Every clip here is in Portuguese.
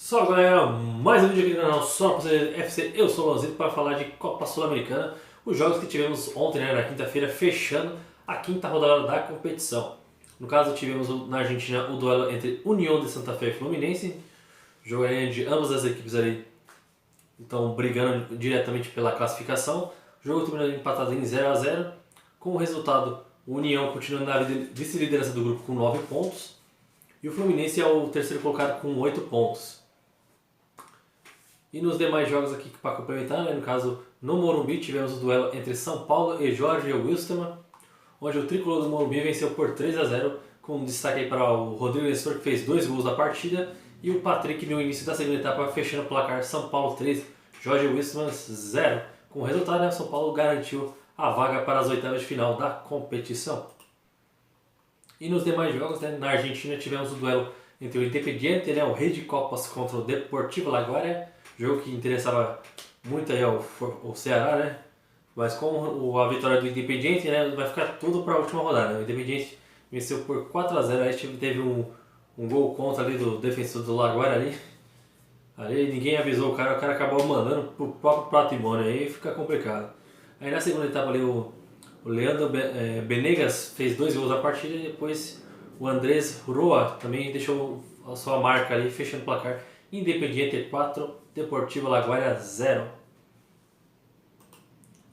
Salve galera, mais um vídeo aqui no canal só para você FC, eu sou o Lanzito para falar de Copa Sul-Americana, os jogos que tivemos ontem, né, na quinta-feira, fechando a quinta rodada da competição. No caso tivemos na Argentina o duelo entre União de Santa Fé e Fluminense, jogo de ambas as equipes ali estão brigando diretamente pela classificação. O jogo terminou empatado em 0 a 0, com o resultado o União continuando na vice-liderança do grupo com 9 pontos e o Fluminense é o terceiro colocado com 8 pontos. E nos demais jogos aqui para complementar, né, no caso no Morumbi tivemos o duelo entre São Paulo e Jorge Wilstermann, onde o tricolor do Morumbi venceu por 3 a 0, com destaque aí para o Rodrigo Nestor, que fez 2 gols da partida, e o Patrick no início da segunda etapa fechando o placar São Paulo 3, Jorge Wilstermann 0. Com o resultado, né, São Paulo garantiu a vaga para as oitavas de final da competição. E nos demais jogos, né, na Argentina tivemos o duelo entre o Independiente, né, o Rei de Copas, contra o Deportivo Laguardia, jogo que interessava muito aí ao Ceará, né? Mas com a vitória do Independiente, né, vai ficar tudo para a última rodada. O Independiente venceu por 4 a 0, aí teve um gol contra ali do defensor do Laguardia ali. Ali ninguém avisou o cara acabou mandando pro próprio patrimônio, aí fica complicado. Aí na segunda etapa ali o Leandro Benegas fez 2 gols da partida e depois o Andrés Roa também deixou a sua marca ali, fechando o placar. Independiente 4, Deportivo Laguardia 0.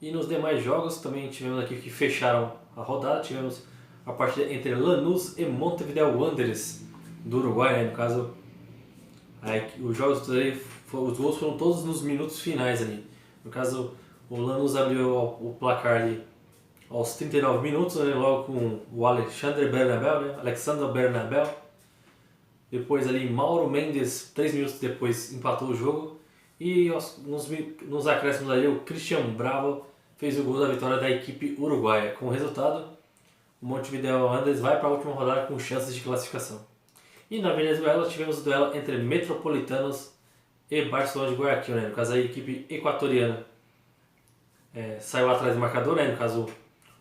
E nos demais jogos também tivemos aqui que fecharam a rodada, tivemos a partida entre Lanús e Montevideo Wanderers do Uruguai, né? No caso, aí, os gols foram todos nos minutos finais ali. No caso, o Lanús abriu o placar ali aos 39 minutos, né? Logo com o Alexander Bernabéu. Depois ali Mauro Mendes, 3 minutos depois, empatou o jogo. E nos acréscimos ali o Cristian Bravo fez o gol da vitória da equipe uruguaia. Com o resultado, o Montevideo Wanderers vai para a última rodada com chances de classificação. E na Venezuela tivemos o duelo entre Metropolitanos e Barcelona de Guayaquil, né? No caso a equipe equatoriana saiu atrás do marcador, né? No caso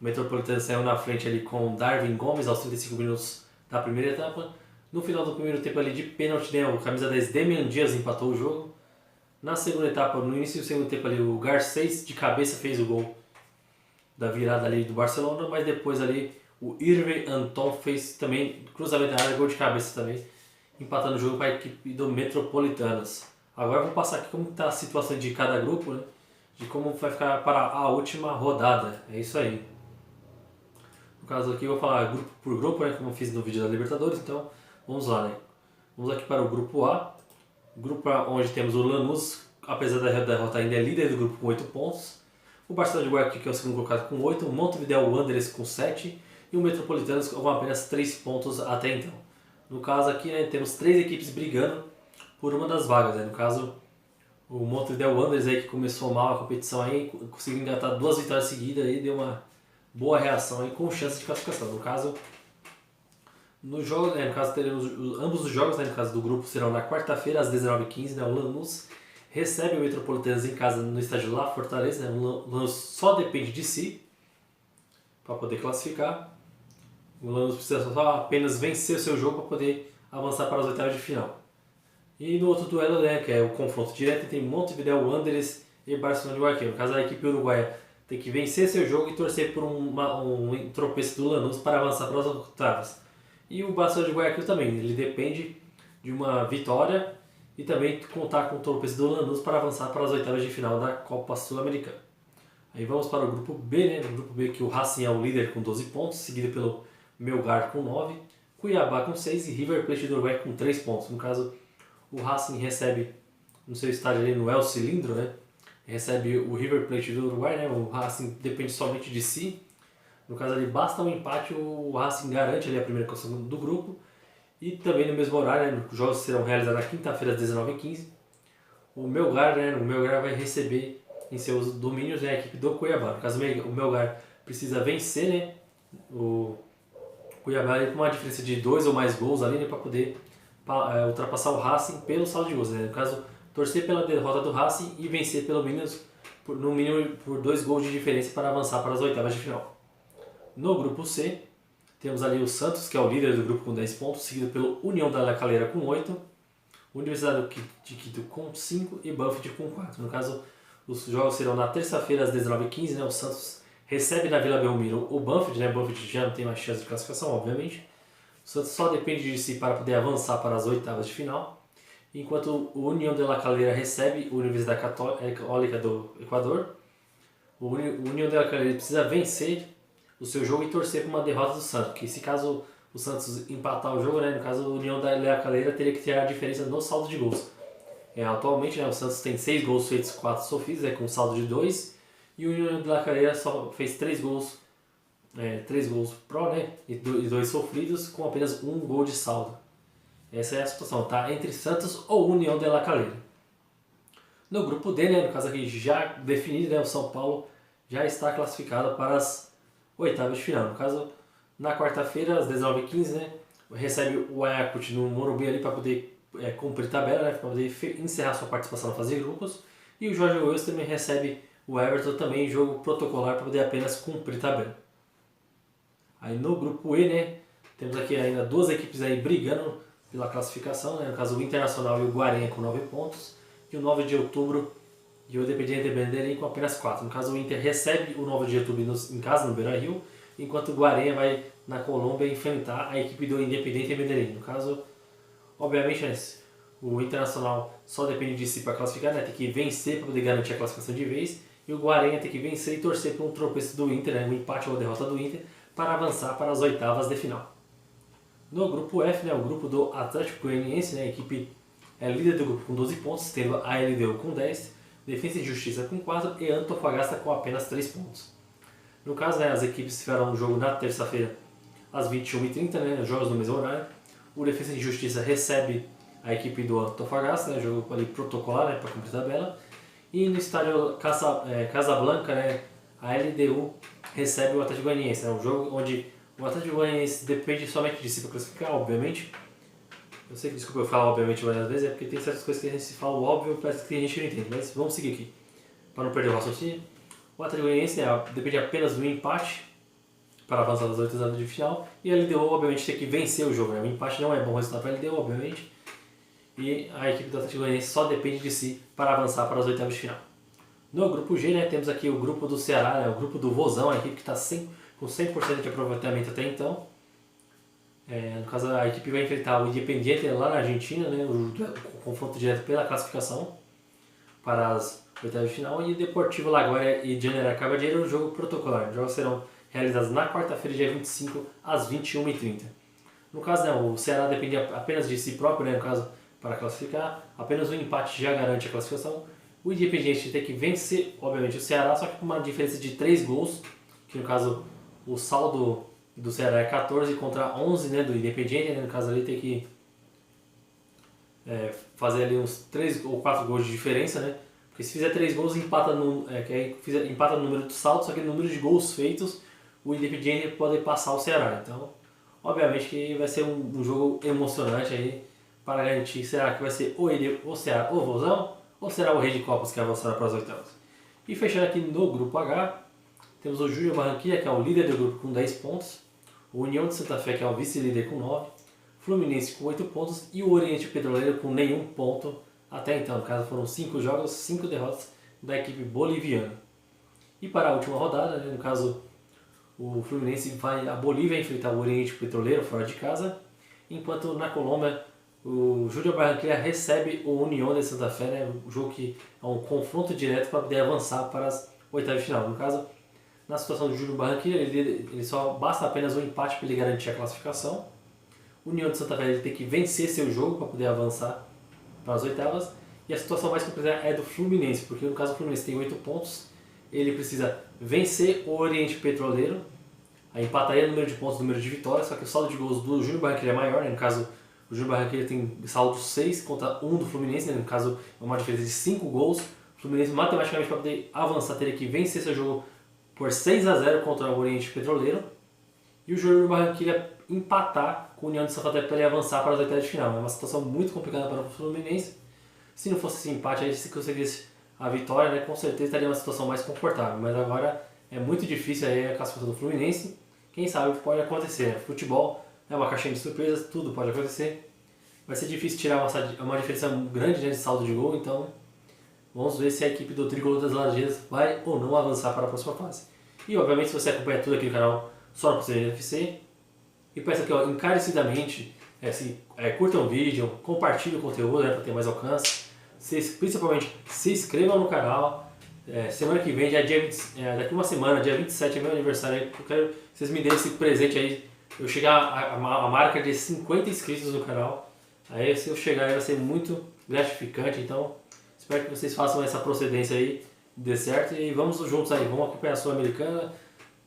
o Metropolitano saiu na frente ali com Darwin Gomes aos 35 minutos da primeira etapa. No final do primeiro tempo ali de pênalti, né, o camisa 10 Demian Dias empatou o jogo. Na segunda etapa, no início do segundo tempo ali, o Garcês de cabeça fez o gol da virada ali do Barcelona, mas depois ali o Irving Anton fez também cruzamento da área, gol de cabeça também, empatando o jogo para a equipe do Metropolitanos. Agora vamos passar aqui como está a situação de cada grupo, né, de como vai ficar para a última rodada. É isso aí. No caso aqui eu vou falar grupo por grupo, né, como eu fiz no vídeo da Libertadores, então vamos lá, né? Vamos aqui para o grupo A. Grupo A, onde temos o Lanús, apesar da derrota ainda é líder do grupo com 8 pontos. O Barcelona de Guayaquil, que é o segundo colocado, com 8. O Montevideo Wanderers com 7. E o Metropolitanos com apenas 3 pontos até então. No caso aqui, né, temos 3 equipes brigando por uma das vagas. Né? No caso, o Montevideo Wanderers aí, que começou mal a competição, aí, conseguiu engatar 2 vitórias seguidas e deu uma boa reação aí, com chance de classificação. No caso, no jogo, né, no caso teremos ambos os jogos, né, no caso do grupo, serão na quarta-feira às 19h15, né, o Lanús recebe o Metropolitanos em casa no estádio La Fortaleza, né, o Lanús só depende de si para poder classificar. O Lanús precisa só apenas vencer o seu jogo para poder avançar para as oitavas de final. E no outro duelo, né, que é o confronto direto entre Montevideo Wanderers e Barcelona de Guayaquil. No caso, a equipe uruguaia tem que vencer seu jogo e torcer por um tropeço do Lanús para avançar para as oitavas. E o Barcelona de Guayaquil também, ele depende de uma vitória e também contar com o tropeço do Lanús para avançar para as oitavas de final da Copa Sul-Americana. Aí vamos para o grupo B, né? No grupo B que o Racing é o líder com 12 pontos, seguido pelo Melgar com 9, Cuiabá com 6 e River Plate do Uruguai com 3 pontos. No caso, o Racing recebe no seu estádio ali no El Cilindro, né? Recebe o River Plate do Uruguai, né? O Racing depende somente de si. No caso ali, basta um empate, o Racing garante ali a primeira posição do grupo. E também no mesmo horário, né, os jogos serão realizados na quinta-feira às 19h15. O Melgar vai receber em seus domínios, né, a equipe do Cuiabá. No caso, o Melgar precisa vencer, né, o Cuiabá com uma diferença de 2 ou mais gols ali, né, para poder ultrapassar o Racing pelo saldo de gols. Né. No caso, torcer pela derrota do Racing e vencer pelo menos, no mínimo por 2 gols de diferença para avançar para as oitavas de final. No grupo C, temos ali o Santos, que é o líder do grupo com 10 pontos, seguido pelo União da La Calera com 8. Universidade de Quito com 5 e Banfield com 4. No caso, os jogos serão na terça-feira às 19h15, né? O Santos recebe na Vila Belmiro o Banfield, né? O Banfield já não tem mais chance de classificação, obviamente. O Santos só depende de si para poder avançar para as oitavas de final. Enquanto o União de La Calera recebe a Universidade Católica do Equador, o União de La Calera precisa vencer o seu jogo e torcer por uma derrota do Santos, porque se caso o Santos empatar o jogo, né, no caso o União da La Calera teria que ter a diferença no saldo de gols. Atualmente, né, o Santos tem 6 gols feitos, 4 sofridos, com um saldo de 2, e o União de La Calera só fez 3 gols, 3 gols pró, né, e 2 sofridos, com apenas 1 gol de saldo. Essa é a situação, tá? Entre Santos ou União de La Calera. No grupo D, né, no caso aqui já definido, né, o São Paulo já está classificado para as oitavas de final. No caso, na quarta-feira, às 19h15, né, recebe o Ayacucho no Morumbi ali para poder cumprir tabela, né, para poder encerrar sua participação na fase de grupos. E o Jorge Wilson também recebe o Everton também em jogo protocolar para poder apenas cumprir tabela. Aí no grupo E, né, temos aqui ainda duas equipes aí brigando pela classificação, né, no caso o Internacional e o Guarani com 9 pontos, e o 9 de outubro e o Independiente Medellín com apenas 4. No caso, o Inter recebe o 9 de outubro em casa, no Beira-Rio, enquanto o Guarani vai na Colômbia enfrentar a equipe do Independiente Medellín. No caso, obviamente, o Internacional só depende de si para classificar, né? Tem que vencer para poder garantir a classificação de vez, e o Guarani tem que vencer e torcer por um tropeço do Inter, né? Um empate ou derrota do Inter, para avançar para as oitavas de final. No grupo F, né? O grupo do Atlético Goianiense, né? A equipe é líder do grupo com 12 pontos, tendo a LDU com 10, Defensa e Justiça com 4 e Antofagasta com apenas 3 pontos. No caso, né, as equipes tiveram um jogo na terça-feira às 21h30, né, jogos no mesmo horário. O Defensa e Justiça recebe a equipe do Antofagasta, né, jogo ali protocolar, né, para cumprir a tabela. E no estádio Casablanca, né, a LDU recebe o Atlético Goianiense. É um jogo onde o Atlético Goianiense depende somente de si para classificar, obviamente. Eu sei que, desculpa eu falar obviamente várias vezes, é porque tem certas coisas que a gente se fala óbvio e parece que tem gente que não entende, mas vamos seguir aqui, para não perder o raciocínio. O Atlético Goianiense depende apenas do empate para avançar das oitavas de final, e a LDU obviamente tem que vencer o jogo, né? O empate não é bom resultado para a LDU, obviamente, e a equipe do Atlético Goianiense só depende de si para avançar para as oitavas de final. No grupo G, né, temos aqui o grupo do Ceará, né, o grupo do Vozão, a equipe que está com 100% de aproveitamento até então. No caso, a equipe vai enfrentar o Independiente lá na Argentina, né, o confronto direto pela classificação para as oitavas de final, e o Deportivo Laguaira e General Caballero, o jogo protocolar. Os jogos serão realizados na quarta-feira, dia 25, às 21h30. No caso, né, o Ceará depende apenas de si próprio, né, no caso, para classificar. Apenas o empate já garante a classificação. O Independiente tem que vencer, obviamente, o Ceará, só que com uma diferença de 3 gols, que no caso o saldo do Ceará é 14 contra 11, né, do Independiente, né, no caso ali tem que fazer ali uns 3 ou 4 gols de diferença, né, porque se fizer 3 gols empata no número de saldo, só que no número de gols feitos o Independiente pode passar o Ceará. Então, obviamente que vai ser um jogo emocionante aí para garantir, será que vai ser o Ceará o Vozão, ou será o Rei de Copas que avançará para as oitavas. E fechando aqui no grupo H, temos o Júnior Barranquilla, que é o líder do grupo com 10 pontos, o União de Santa Fé, que é o vice-líder com 9, Fluminense com 8 pontos e o Oriente Petroleiro com nenhum ponto até então. No caso, foram 5 jogos, 5 derrotas da equipe boliviana. E para a última rodada, né, no caso, o Fluminense vai à Bolívia enfrentar o Oriente Petroleiro fora de casa, enquanto na Colômbia o Júnior Barranquilla recebe o União de Santa Fé, né, um jogo que é um confronto direto para poder avançar para as oitavas de final. No caso, na situação do Júnior Barranquilla, ele só basta apenas um empate para ele garantir a classificação. O União de Santa Fé ele tem que vencer seu jogo para poder avançar para as oitavas. E a situação mais complicada é do Fluminense, porque no caso o Fluminense tem 8 pontos, ele precisa vencer o Oriente Petroleiro, aí empataria o número de pontos, o número de vitórias, só que o saldo de gols do Júnior Barranquilla é maior, né? No caso o Júnior Barranquilla tem saldo 6 contra 1 do Fluminense, né? No caso é uma diferença de 5 gols. O Fluminense matematicamente para poder avançar teria que vencer seu jogo por 6-0 contra o Oriente Petroleiro, e o Júnior Barranquilla empatar com o União de Santa Fé para ele avançar para as oitavas de final. É uma situação muito complicada para o Fluminense. Se não fosse esse empate, aí, se conseguisse a vitória, né, com certeza estaria uma situação mais confortável. Mas agora é muito difícil aí a classificação do Fluminense. Quem sabe o que pode acontecer. Futebol é uma caixinha de surpresas, tudo pode acontecer. vai ser difícil tirar uma diferença grande, né, de saldo de gol, então vamos ver se a equipe do Tricolor das Laranjeiras vai ou não avançar para a próxima fase. E obviamente se você acompanha tudo aqui no canal só no Cruzeiro FC, e peço aqui ó, encarecidamente, curtam o vídeo, compartilhem o conteúdo, né, para ter mais alcance, principalmente se inscrevam no canal. Semana que vem, daqui uma semana, dia 27 é meu aniversário, eu quero que vocês me deem esse presente aí, eu chegar a marca de 50 inscritos no canal. Aí se eu chegar aí vai ser muito gratificante, então espero que vocês façam essa procedência aí, dê certo e vamos juntos aí, vamos acompanhar a Sul-Americana.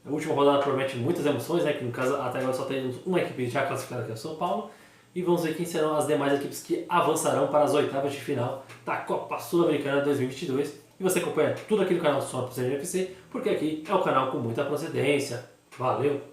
A última rodada promete muitas emoções, né, que no caso até agora só temos uma equipe já classificada, que é o São Paulo. E vamos ver quem serão as demais equipes que avançarão para as oitavas de final da Copa Sul-Americana 2022. E você acompanha tudo aqui no canal só para o CNFC, porque aqui é o canal com muita procedência. Valeu!